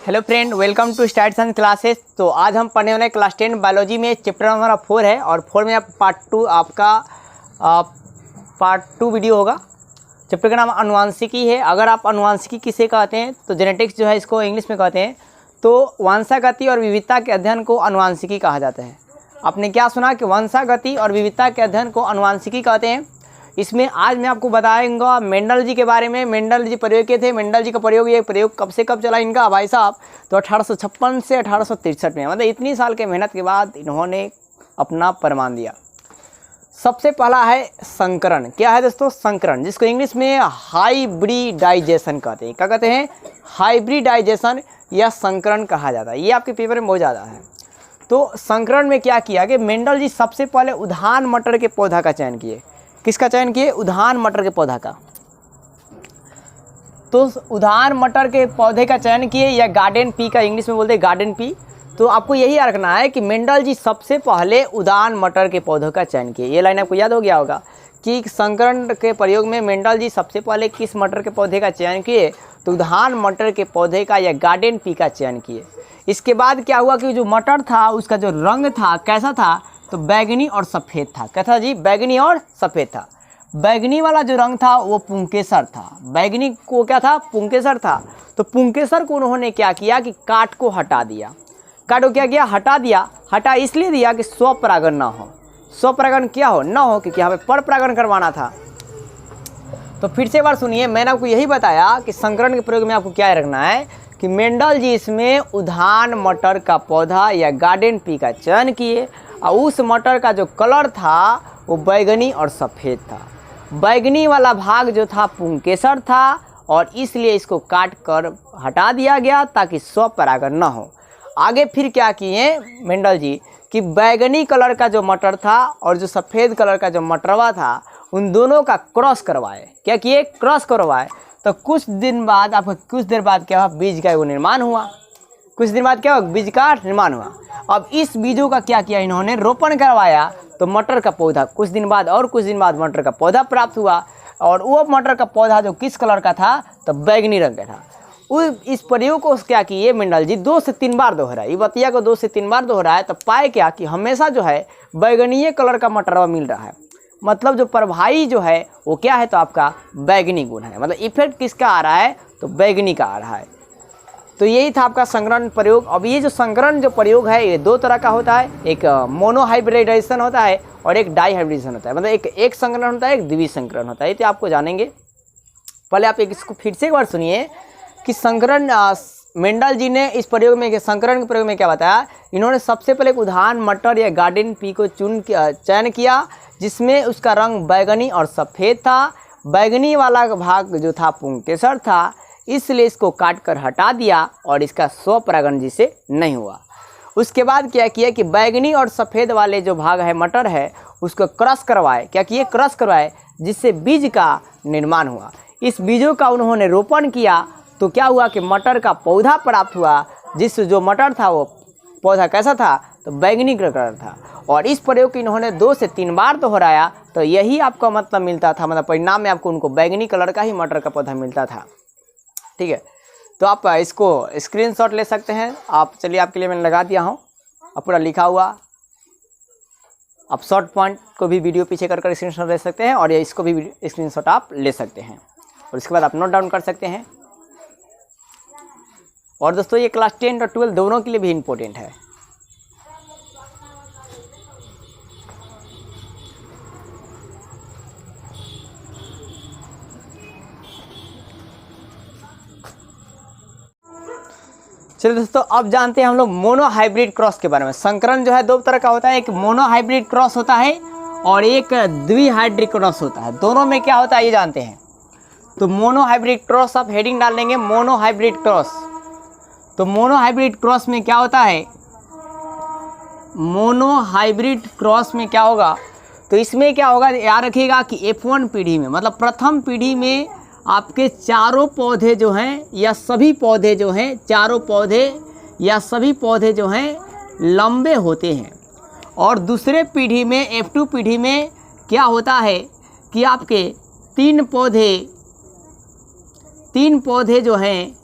Hello friend, welcome to start science classes. तो आज हम पढ़ने वाले क्लास 10 बायोलॉजी में चैप्टर नंबर 4 है और 4 में पार्ट टू वीडियो होगा। चैप्टर का नाम अनुवांशिकी है। अगर आप अनुवांशिकी किसे कहते हैं तो जेनेटिक्स जो है इसको इंग्लिश में कहते हैं। तो वंशागति और विविधता के अध्ययन को अनुवांशिकी कहा जाता है। आपने क्या सुना कि वंशागति और विविधता के अध्ययन को अनुवांशिकी कहते हैं। इसमें आज मैं आपको बताऊंगा मेंडल जी के बारे में। मेंडल जी प्रयोग किए थे। मेंडल जी का प्रयोग कब से कब चला इनका भाई साहब, तो 1856 से 1863 में, मतलब इतनी साल के मेहनत के बाद इन्होंने अपना प्रमाण दिया। सबसे पहला है संकरण। क्या है दोस्तों? संकरण, जिसको इंग्लिश में हाइब्रिडाइजेशन कहते हैं। क्या कहते हैं? हाइब्रिडाइजेशन या संकरण कहा जाता है। ये आपके पेपर में बहुत ज़्यादा है। तो संकरण में क्या किया कि मेंडल जी सबसे पहले उद्यान मटर के पौधा का चयन किए। किसका चयन किए? उद्यान मटर के पौधा का। तो उद्यान मटर के पौधे का चयन किए या गार्डन पी का इंग्लिश में बोलते हैं गार्डन पी। तो आपको यही रखना है कि मेंडल जी सबसे पहले उद्यान मटर के पौधों का चयन किए। ये लाइन आपको याद हो गया होगा कि संकरण के प्रयोग में मेंडल जी सबसे पहले किस मटर के पौधे का चयन किए? तो उद्यान मटर के पौधे का या गार्डन पी का चयन किए। इसके बाद क्या हुआ कि जो मटर था उसका जो रंग था कैसा था? तो बैगनी और सफ़ेद था। क्या था जी? बैगनी और सफ़ेद था। बैगनी वाला जो रंग था वो पुंकेसर था। बैगनी को क्या था? पुंकेसर था। तो पुंकेसर को उन्होंने क्या किया कि काट को हटा दिया। काट को क्या किया? हटा दिया। हटा इसलिए दिया कि स्वपरागण ना हो। स्वपरागण क्या हो? ना हो, क्योंकि हमें पर परागण करवाना था। तो फिर से एक बार सुनिए, मैंने आपको यही बताया कि संकरण के प्रयोग में आपको क्या रखना है कि मेंडल जी इसमें उद्यान मटर का पौधा या गार्डन पी का चयन किए और उस मटर का जो कलर था वो बैगनी और सफ़ेद था। बैगनी वाला भाग जो था पुंकेसर था और इसलिए इसको काट कर हटा दिया गया ताकि स्वपरागण न हो। आगे फिर क्या किए मेंडल जी कि बैगनी कलर का जो मटर था और जो सफ़ेद कलर का जो मटरवा था उन दोनों का क्रॉस करवाए। क्या किए? क्रॉस करवाए। तो कुछ देर बाद क्या हुआ? बीज का वो निर्माण हुआ। कुछ दिन बाद क्या हुआ? बीज का निर्माण हुआ। अब इस बीजों का क्या किया? इन्होंने रोपण करवाया। तो मटर का पौधा कुछ दिन बाद मटर का पौधा प्राप्त हुआ और वो मटर का पौधा जो किस कलर का था? तो बैगनी रंग का था। इस प्रयोग को क्या किए मेंडल जी 2 से 3 बार दोहराया। ये बतिया को 2 से 3 बार दोहराया तो पाए क्या कि हमेशा जो है बैगनी कलर का मटरवा मिल रहा है। मतलब जो प्रभावी जो है वो क्या है? तो आपका बैगनी गुण है। मतलब इफेक्ट किसका आ रहा है? तो बैगनी का आ रहा है। तो यही था आपका संकरण प्रयोग। अब ये जो संकरण जो प्रयोग है ये 2 तरह का होता है। एक मोनोहाइब्रिडाइजेशन होता है और एक डाईहाइब्रिडाइजेशन होता है। मतलब एक संकरण होता है, एक द्वितीय संकरण होता है। तो आपको जानेंगे। पहले आप इसको फिर से एक बार सुनिए कि संकरण मेंडल जी ने इस प्रयोग में संकरण के प्रयोग में क्या बताया? इन्होंने सबसे पहले उद्यान मटर या गार्डन पी को चयन किया जिसमें उसका रंग बैगनी और सफ़ेद था। बैगनी वाला भाग जो था पुंकेसर था, इसलिए इसको काट कर हटा दिया और इसका स्वपरागण जिसे नहीं हुआ। उसके बाद क्या किया कि बैगनी और सफ़ेद वाले जो भाग है मटर है उसको क्रॉस करवाए। क्या किए? क्रॉस करवाए, जिससे बीज का निर्माण हुआ। इस बीजों का उन्होंने रोपण किया तो क्या हुआ कि मटर का पौधा प्राप्त हुआ। जिस जो मटर था वो पौधा कैसा था? तो बैगनी कलर था। और इस प्रयोग को इन्होंने 2 से 3 बार दोहराया तो यही आपका मतलब मिलता था। मतलब परिणाम में आपको उनको बैगनी कलर का ही मटर का पौधा मिलता था। ठीक है, तो आप इसको स्क्रीनशॉट ले सकते हैं। आप चलिए, आपके लिए मैंने लगा दिया हूँ अब पूरा लिखा हुआ। आप शॉर्ट पॉइंट को भी वीडियो पीछे कर स्क्रीनशॉट ले सकते हैं और ये इसको भी स्क्रीनशॉट आप ले सकते हैं और इसके बाद आप नोट डाउन कर सकते हैं। और दोस्तों ये क्लास 10 और 12 दोनों के लिए भी इम्पोर्टेंट है। चलिए दोस्तों, अब जानते हैं हम लोग मोनोहाइब्रिड क्रॉस के बारे में। संकरण जो है 2 तरह का होता है। एक मोनोहाइब्रिड क्रॉस होता है और एक द्विहाइब्रिड क्रॉस होता है। दोनों में क्या होता है ये जानते हैं। तो मोनोहाइब्रिड क्रॉस आप हेडिंग डाल देंगे मोनोहाइब्रिड क्रॉस। तो मोनोहाइब्रिड क्रॉस में क्या होता है? मोनोहाइब्रिड क्रॉस में क्या होगा? तो इसमें क्या होगा याद रखिएगा कि F1 पीढ़ी में, मतलब प्रथम पीढ़ी में आपके चारों पौधे जो हैं या सभी पौधे जो हैं, चारों पौधे या सभी पौधे जो हैं लंबे होते हैं। और दूसरे पीढ़ी में F2 पीढ़ी में क्या होता है कि आपके 3 पौधे जो हैं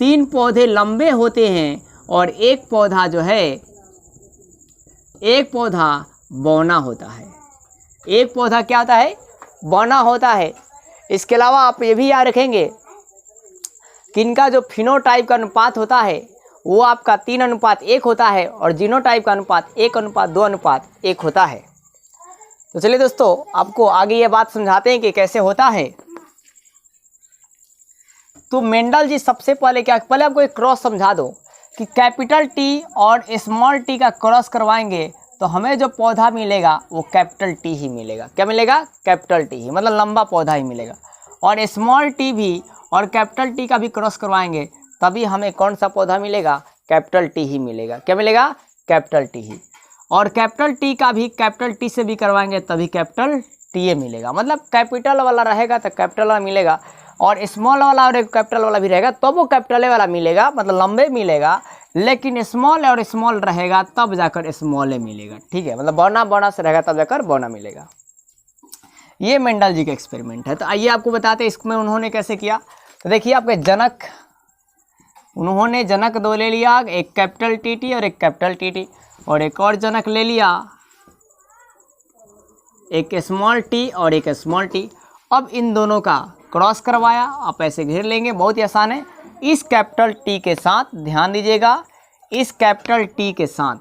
3 पौधे लंबे होते हैं और एक पौधा जो है, एक पौधा बौना होता है। एक पौधा क्या होता है? बौना होता है। इसके अलावा आप ये भी याद रखेंगे कि इनका जो फिनोटाइप का अनुपात होता है वो आपका 3:1 होता है और जीनोटाइप का अनुपात 1:2:1 होता है। तो चलिए दोस्तों, आपको आगे ये बात समझाते हैं कि कैसे होता है। तो मेंडल जी सबसे पहले पहले आपको एक क्रॉस समझा दो कि कैपिटल टी और स्मॉल टी का क्रॉस करवाएंगे तो हमें जो पौधा मिलेगा वो कैपिटल टी ही मिलेगा। क्या मिलेगा? कैपिटल टी ही, मतलब लंबा पौधा ही मिलेगा। और स्मॉल टी भी और कैपिटल टी का भी क्रॉस करवाएंगे तभी हमें कौन सा पौधा मिलेगा? कैपिटल टी ही मिलेगा। क्या मिलेगा? कैपिटल टी ही। और कैपिटल टी का भी कैपिटल टी से भी करवाएंगे तभी कैपिटल टी मिलेगा। मतलब कैपिटल वाला रहेगा तो कैपिटल वाला मिलेगा, और स्मॉल वाला और कैपिटल वाला भी रहेगा तो वो कैपिटल वाला मिलेगा, मतलब लंबे मिलेगा। लेकिन स्मॉल और स्मॉल रहेगा तब जाकर स्मॉल मिलेगा। ठीक है, मतलब बौना बौना से रहेगा तब जाकर बौना मिलेगा। ये मेंडल जी का एक्सपेरिमेंट है। तो आइए आपको बताते हैं इसमें उन्होंने कैसे किया। तो देखिए, आपके जनक, उन्होंने जनक 2 ले लिया, एक कैपिटल टी और एक कैपिटल टी, और एक और जनक ले लिया, एक स्मॉल टी और एक स्मॉल टी। अब इन दोनों का क्रॉस करवाया। आप ऐसे घेर लेंगे, बहुत ही आसान है। इस कैपिटल टी के साथ, ध्यान दीजिएगा, इस कैपिटल टी के साथ,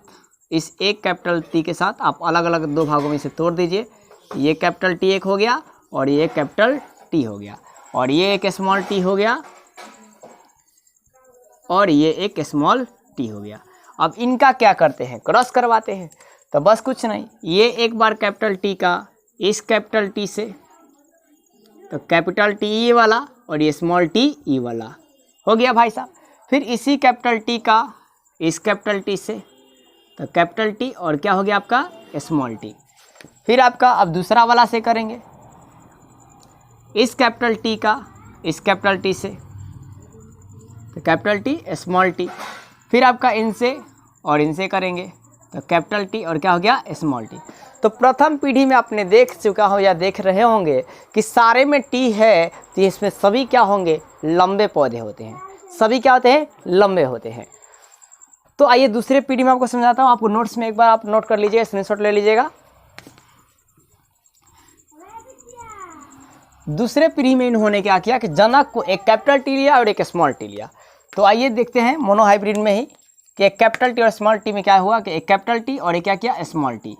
इस एक कैपिटल टी के साथ आप अलग अलग 2 भागों में इसे तोड़ दीजिए। ये कैपिटल टी एक हो गया और ये कैपिटल टी हो गया, और ये एक स्मॉल टी हो गया और ये एक स्मॉल टी हो गया। अब इनका क्या करते हैं? क्रॉस करवाते हैं। तो बस कुछ नहीं, ये एक बार कैपिटल टी का इस कैपिटल टी से, तो कैपिटल टी ये वाला और ये स्मॉल टी ई वाला हो गया भाई साहब। फिर इसी कैपिटल टी का इस कैपिटल टी से, तो कैपिटल टी और क्या हो गया आपका? Small T. फिर आपका अब दूसरा वाला से करेंगे, इस कैपिटल टी का इस कैपिटल टी से, तो कैपिटल टी स्मॉल टी। फिर आपका इनसे और इनसे करेंगे तो कैपिटल टी और क्या हो गया? Small T. तो प्रथम पीढ़ी में आपने देख चुका हो या देख रहे होंगे कि सारे में टी है तो इसमें सभी क्या होंगे? लंबे पौधे होते हैं। सभी क्या होते हैं? लंबे होते हैं। तो आइए दूसरे पीढ़ी में आपको समझाता हूँ। आपको नोट्स में एक बार आप नोट कर लीजिएगा, स्क्रीनशॉट ले लीजिएगा। दूसरे पीढ़ी में इन्होंने क्या किया कि जनक को एक कैपिटल टी लिया और एक स्मॉल टी लिया। तो आइए देखते हैं मोनोहाइब्रिड में ही कि एक कैपिटल टी और स्मॉल टी में क्या हुआ कि एक कैपिटल टी और एक क्या किया? Small T.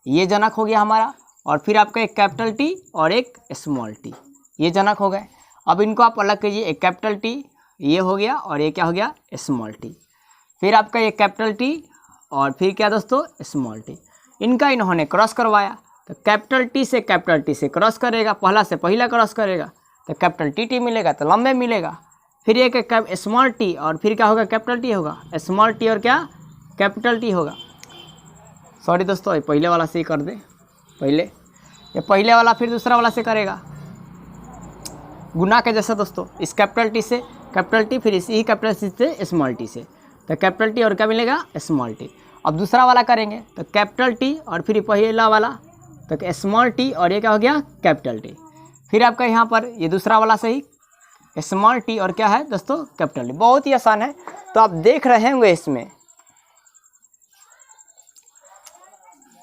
ये जनक हो गया हमारा, और फिर आपका एक कैपिटल टी और एक स्मॉल टी, ये जनक हो गए। अब इनको आप अलग कीजिए, एक कैपिटल टी ये हो गया और ये क्या हो गया? Small T. फिर आपका ये कैपिटल टी और फिर क्या दोस्तों? Small T. इनका इन्होंने क्रॉस करवाया, तो कैपिटल टी से कैपिटल टी से क्रॉस करेगा, पहला से पहिला क्रॉस करेगा तो कैपिटल टी मिलेगा, तो लंबे मिलेगा। फिर एक स्मॉल टी और फिर क्या होगा? कैपिटल टी होगा, स्मॉल टी और क्या? कैपिटल टी होगा। सॉरी दोस्तों, ये पहले वाला से ही कर दे, पहले ये पहले वाला फिर दूसरा वाला से करेगा, गुना के जैसा दोस्तों। इस कैपिटल टी से कैपिटल टी, फिर इसी कैपिटल टी से स्मॉल टी से, तो कैपिटल टी और क्या मिलेगा? Small T. अब दूसरा वाला करेंगे तो कैपिटल टी और फिर पहला वाला तो स्मॉल टी और ये क्या हो गया? Capital T. फिर आपका यहाँ पर ये दूसरा वाला सही, स्मॉल टी और क्या है दोस्तों? Capital T. बहुत ही आसान है। तो आप देख रहे होंगे इसमें,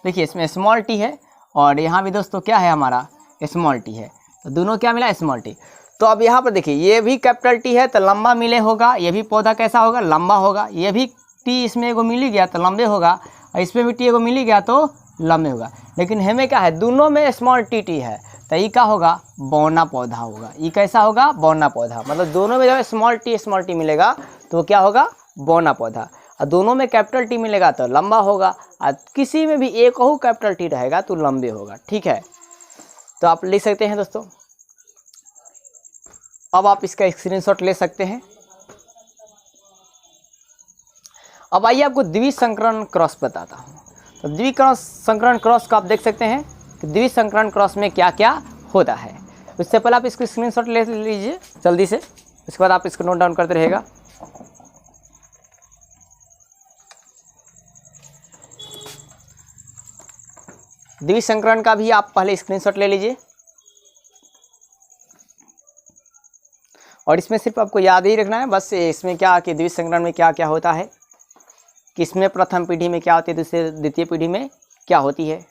देखिए इसमें स्मॉल टी है और यहाँ भी दोस्तों क्या है हमारा? स्मॉल टी है, तो दोनों क्या मिला? Small T. तो अब यहाँ पर देखिए, ये भी कैपिटल टी है तो लंबा मिले होगा, ये भी पौधा कैसा होगा? लंबा होगा। ये भी टी इसमें एगो मिल गया तो लंबे होगा, और इसमें भी टी एगो मिल गया तो लंबे होगा। लेकिन हमें क्या है? दोनों में स्मॉल टी है, तो ये क्या होगा? बौना पौधा होगा। ये कैसा होगा? बौना पौधा। मतलब दोनों में जब स्मॉल टी मिलेगा तो क्या होगा? बौना पौधा। और दोनों में कैपिटल टी मिलेगा तो लंबा होगा, और किसी में भी एक हो कैपिटल टी रहेगा तो लंबे होगा। ठीक है, तो आप लिख सकते हैं दोस्तों। अब आप इसका स्क्रीनशॉट ले सकते हैं। अब आइए आपको द्विसंकरण क्रॉस बताता हूँ। तो द्विसंकरण क्रॉस को आप देख सकते हैं कि द्विसंकरण क्रॉस में क्या क्या होता है। उससे पहले आप इसको स्क्रीनशॉट ले लीजिए जल्दी से, उसके बाद आप इसको नोट डाउन करते रहेगा। द्विसंकरण का भी आप पहले स्क्रीनशॉट ले लीजिए, और इसमें सिर्फ आपको याद ही रखना है बस, इसमें क्या कि द्वितीय संकरण में क्या क्या होता है, किसमें प्रथम पीढ़ी में क्या होती है, दूसरे द्वितीय पीढ़ी में क्या होती है।